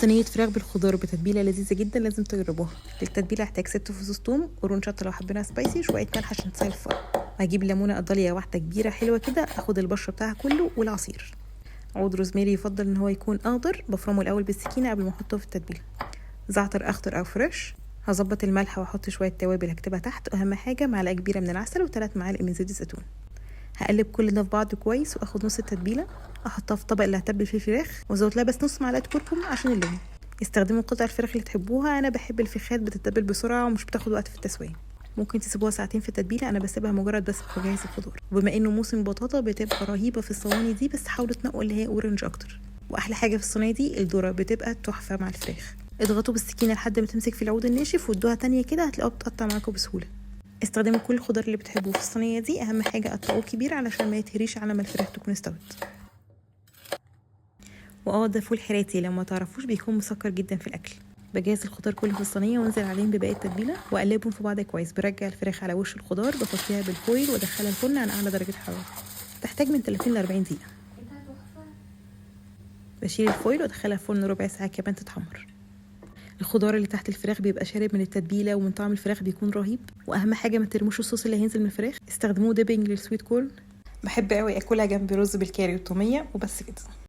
صينية فراخ بالخضار بتتبيلة لذيذة جدا، لازم تجربوها. للتتبيلة هحتاج 6 فصوص توم، قرون شطة لو حبينا سبايسي، شوية ملح عشان تسيل الفرن. وهجيب ليمونة قضالية واحدة كبيرة حلوة كده، اخد البشرة بتاعها كله والعصير. عود روزماري يفضل ان هو يكون اخضر، بفرمه الاول بالسكينة قبل ما احطه في التتبيلة. زعتر اخضر او فريش. هظبط الملح واحط شوية توابل هكتبها تحت، واهم حاجة معلقة كبيرة من العسل و3 معالق من زيت الزيتون. هقلب كل ده في بعض كويس، واخد نص التتبيله احطها في الطبق اللي هتبل فيه الفراخ، وازود لها بس نص معلقه كركم عشان اللون. استخدموا قطع الفراخ اللي تحبوها، انا بحب الفخاد بتتبل بسرعه ومش بتاخد وقت في التسويه. ممكن تسيبوها ساعتين في التتبيله، انا بسيبها مجرد بس بجهز الخضار. وبما انه موسم بطاطا بتبقى رهيبه في الصواني دي، بس حاولوا تنقوا اللي هي اورنج اكتر. واحلى حاجه في الصينيه دي الذره، بتبقى تحفه مع الفراخ. اضغطوا بالسكينه لحد ما تمسك في العود الناشف، وادوها تانية كده هتلاقوها بتقطع معاكم بسهوله. استخدموا كل الخضار اللي بتحبوه في الصينيه دي، اهم حاجه قطعوه كبير علشان ما يتهريش على ما الفراخ تكون استوت. ده فول حراتي لو ما تعرفوش بيكون مسكر جدا في الاكل. بجهز الخضار كله في الصينيه وانزل عليهم بباقي التتبيله واقلبهم في بعض كويس. برجع الفراخ على وش الخضار، بغطيها بالفويل وادخلها الفرن على اعلى درجه حراره، تحتاج من 30 ل 40 دقيقه. بشيل الفويل وادخلها الفرن ربع ساعه كمان تتحمر. الخضار اللي تحت الفراخ بيبقى شارب من التتبيله ومن طعم الفراخ بيكون رهيب. واهم حاجه ما ترموش الصوص اللي هينزل من الفراخ، استخدموه ديبنج للسويت كورن. بحب قوي اكلها جنب رز بالكاري والطوميه وبس كده.